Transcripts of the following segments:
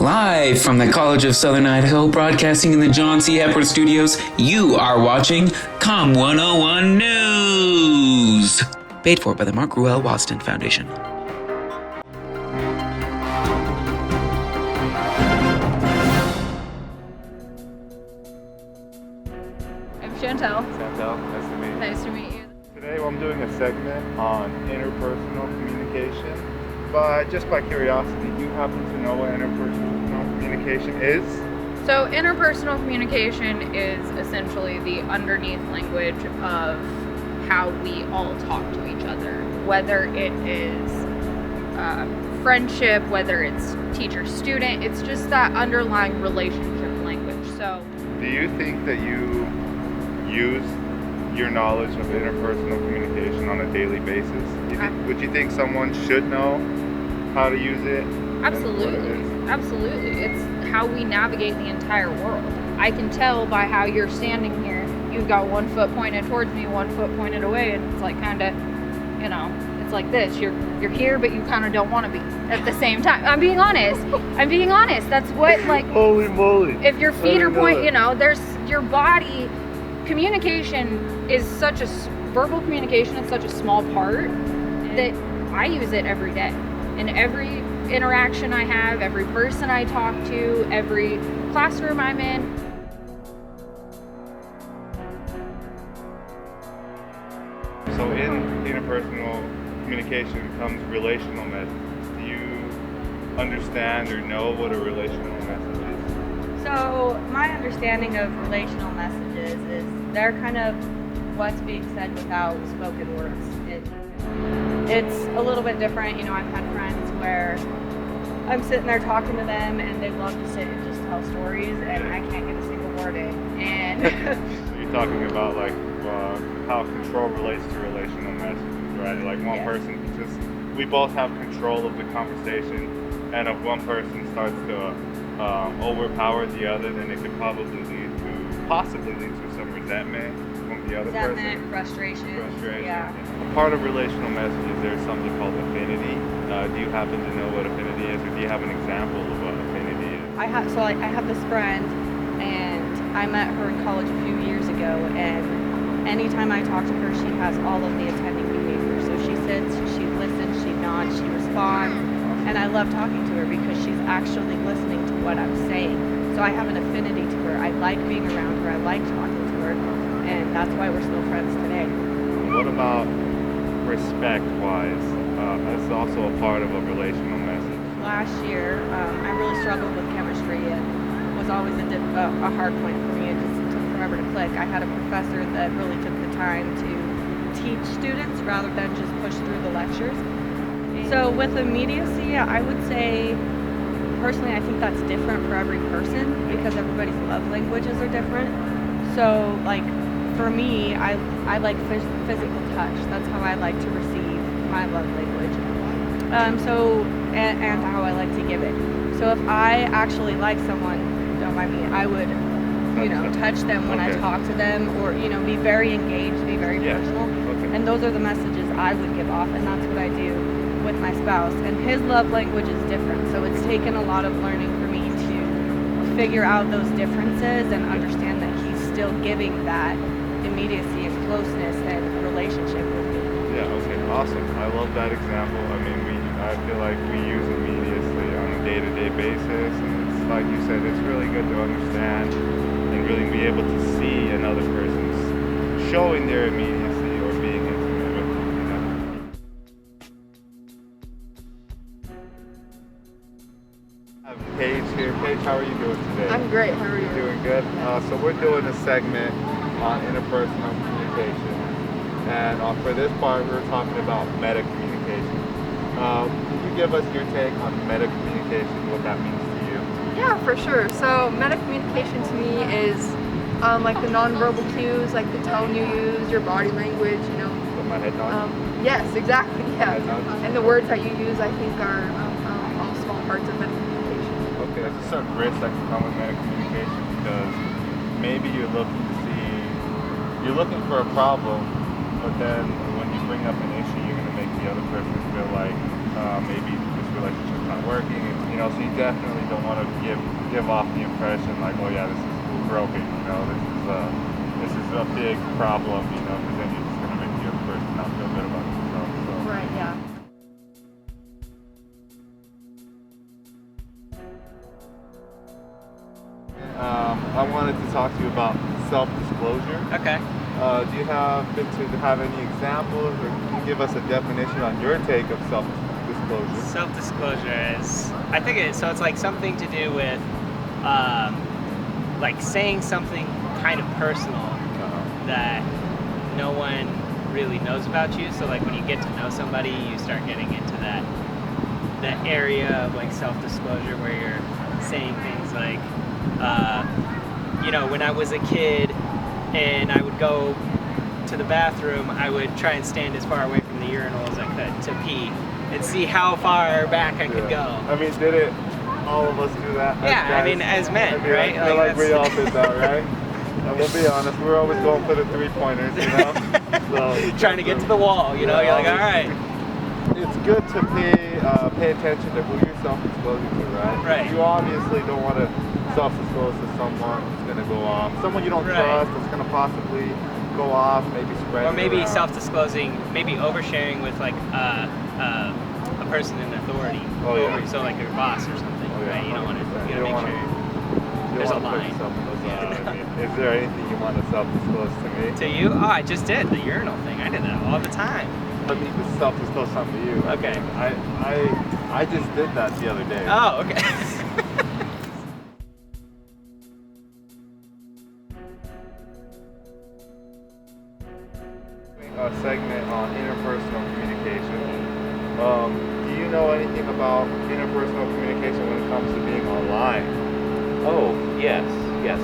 Live from the College of Southern Idaho, broadcasting in the John C. Hepworth Studios, you are watching Com 101 News. Paid for by the Mark Ruel Waston Foundation. I'm Chantel. Chantel, nice to meet you. Nice to meet you. Today I'm doing a segment on interpersonal communication, but just by curiosity, do you happen to know what interpersonal communication is? So interpersonal communication is essentially the underneath language of how we all talk to each other, whether it is friendship, whether it's teacher-student, it's just that underlying relationship language. So, do you think that you use your knowledge of interpersonal communication on a daily basis? Would you think someone should know how to use it? Absolutely. Absolutely. It's how we navigate the entire world. I can tell by how you're standing here. You've got one foot pointed towards me, one foot pointed away, and it's like kind of, it's like this. You're here, but you kind of don't want to be at the same time. I'm being honest. That's what, like, holy moly. If your feet are pointed, there's your body. Communication is such a verbal communication. It's such a small part that I use it every day. In every interaction I have, every person I talk to, every classroom I'm in. So in interpersonal communication comes relational messages. Do you understand or know what a relational message is? So my understanding of relational messages is they're kind of what's being said without spoken words. It's a little bit different. I've had friends where I'm sitting there talking to them and they love to sit and just tell stories and I can't get a single word in. And so you're talking about like how control relates to relational messages, right? Like one person we both have control of the conversation, and if one person starts to overpower the other, then it could possibly lead to some resentment from the other person. Frustration. Yeah. A part of relational messages, there's something called affinity. Do you happen to know what affinity is, or do you have an example of what affinity is? I have this friend, and I met her in college a few years ago, and anytime I talk to her, she has all of the attending behavior. So she sits, she listens, she nods, she responds, and I love talking to her because she's actually listening to what I'm saying. So I have an affinity to her. I like being around her. I like talking to her, and that's why we're still friends today. What about respect-wise? That's also a part of a relational message. Last year, I really struggled with chemistry. It was always a hard point for me. It just took forever to click. I had a professor that really took the time to teach students rather than just push through the lectures. So with immediacy, I would say, personally, I think that's different for every person because everybody's love languages are different. So, like, for me, I like physical touch. That's how I like to receive my love language. And how I like to give it. So if I actually like someone, don't mind me, I would, touch them when I talk to them, or, be very engaged, be very personal. Okay. And those are the messages I would give off, and that's what I do with my spouse. And his love language is different, so it's taken a lot of learning for me to figure out those differences and understand that he's still giving that immediacy and closeness and relationship with me. Yeah, okay, awesome. I love that example. I feel like we use immediacy on a day-to-day basis, and it's like you said, it's really good to understand and really be able to see another person's showing their immediacy or being intimate with them. I have Paige here. Paige, how are you doing today? I'm great. How are you? Doing good. So we're doing a segment on interpersonal communication, and for this part, we're talking about meta communication. Can you give us your take on meta communication, what that means to you? Yeah, for sure. So meta communication to me is like the nonverbal cues, like the tone you use, your body language, Put my head on? Yes, exactly, yeah. Head And the words that you use, I think, are all small parts of meta communication. Okay, there's a certain risk that can come with meta communication because maybe you're looking for a problem, but then when you bring up an issue, you're going to make the other person feel like maybe this relationship's not working, it's You know, so you definitely don't want to give off the impression like, oh yeah, this is broken. You know, this is a big problem. You know, because then you're just gonna make the other person not feel good about themselves. So. Right, yeah. I wanted to talk to you about self-disclosure. Okay. Do you happen to have any examples, or can you give us a definition on your take of self-disclosure? Self-disclosure is, I think it's like something to do with, like saying something kind of personal that no one really knows about you. So like when you get to know somebody, you start getting into that area of like self-disclosure where you're saying things like, you know, when I was a kid and I would go to the bathroom, I would try and stand as far away from the urinal as I could to pee and see how far back I could go. I mean, did all of us do that? Yeah, guys? I mean, as men, I mean, right? I feel like we that's- all did that, right? And we'll be honest, we're always going for the three-pointers, you know? So, trying to get to the wall, you know? You're like, all right. It's good to pay attention to who you're self-disclosing to, right? Right. You obviously don't want to self-disclose to someone who's going to go off. Someone you don't Right. trust that's going to possibly go off, maybe spread Or it maybe around. self-disclosing, maybe oversharing with like a person in authority. Oh, yeah. So like your boss or something, Oh, yeah, right? You don't want to, 100%. you You don't gotta make wanna- sure. You There's don't a wanna put line. yourself in those lines. I mean, is there anything you want to self-disclose to me? To you? Oh, I just did the urinal thing. I did that all the time. Let me just self-disclose something to you. Okay. I just did that the other day. Oh, okay. A segment on interpersonal communication. Do you know anything about interpersonal communication when it comes to being online? Oh, yes,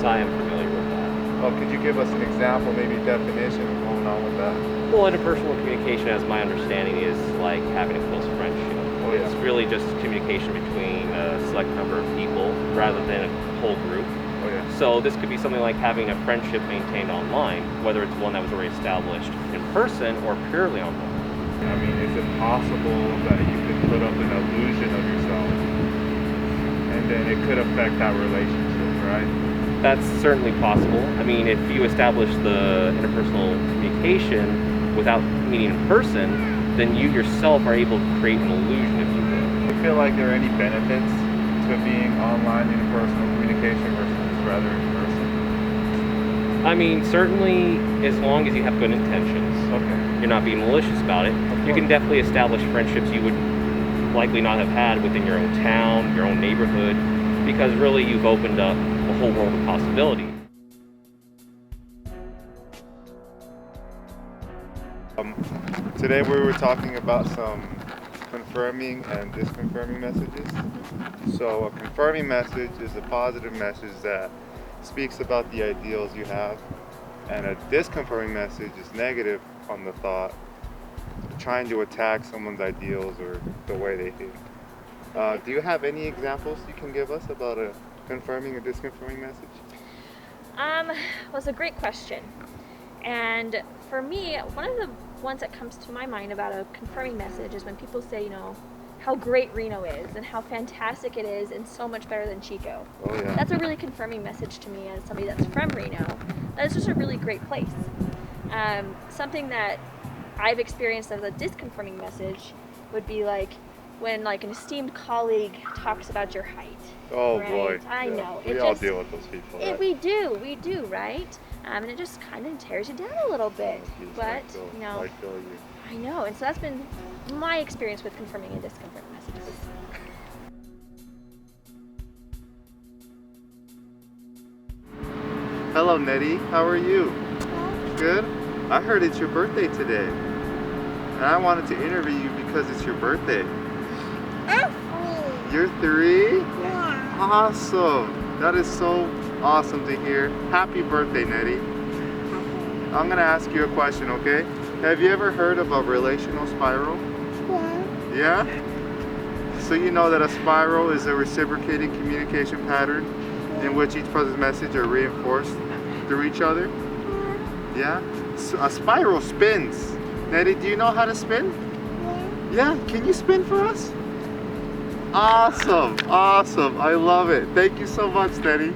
I am familiar with that. Oh, could you give us an example, maybe definition of going on with that? Well, interpersonal communication, as my understanding, is like having a close friendship. Oh, yeah. It's really just communication between a select number of people rather than a whole group. Oh, yeah. So this could be something like having a friendship maintained online, whether it's one that was already established in person or purely online. I mean, is it possible that you could put up an illusion of yourself and then it could affect that relationship, right? That's certainly possible. I mean, if you establish the interpersonal communication without meeting in person, then you yourself are able to create an illusion, if you will. Do you feel like there are any benefits to being online interpersonal communication versus rather in person? I mean, certainly as long as you have good intentions, Okay. you're not being malicious about it, you can definitely establish friendships you would likely not have had within your own town, your own neighborhood, because really you've opened up a whole world of possibility. Today we were talking about some confirming and disconfirming messages. So a confirming message is a positive message that speaks about the ideals you have, and a disconfirming message is negative on the thought, trying to attack someone's ideals or the way they think. Do you have any examples you can give us about a confirming or disconfirming message? Was a great question. And for me, one of the ones that comes to my mind about a confirming message is when people say, you know, how great Reno is and how fantastic it is and so much better than Chico. Oh yeah. That's a really confirming message to me as somebody that's from Reno. That it's just a really great place. Something that I've experienced as a disconfirming message would be like when like an esteemed colleague talks about your height. Oh right? boy. I Yeah. know. We It all just- deal with those people. Right? We do, right? And it just kind of tears you down a little bit. But, you know, I feel you. I know. And so that's been my experience with confirming and disconfirming messages. Hello, Nettie. How are you? Good? I heard it's your birthday today. And I wanted to interview you because it's your birthday. You're 3? Yeah. Awesome. That is so awesome to hear. Happy birthday, Nettie. I'm going to ask you a question, okay? Have you ever heard of a relational spiral? Yeah. Yeah? So you know that a spiral is a reciprocating communication pattern in which each person's message are reinforced through each other? Yeah? So a spiral spins. Nettie, do you know how to spin? Yeah. Yeah? Can you spin for us? Awesome, awesome. I love it. Thank you so much, Denny.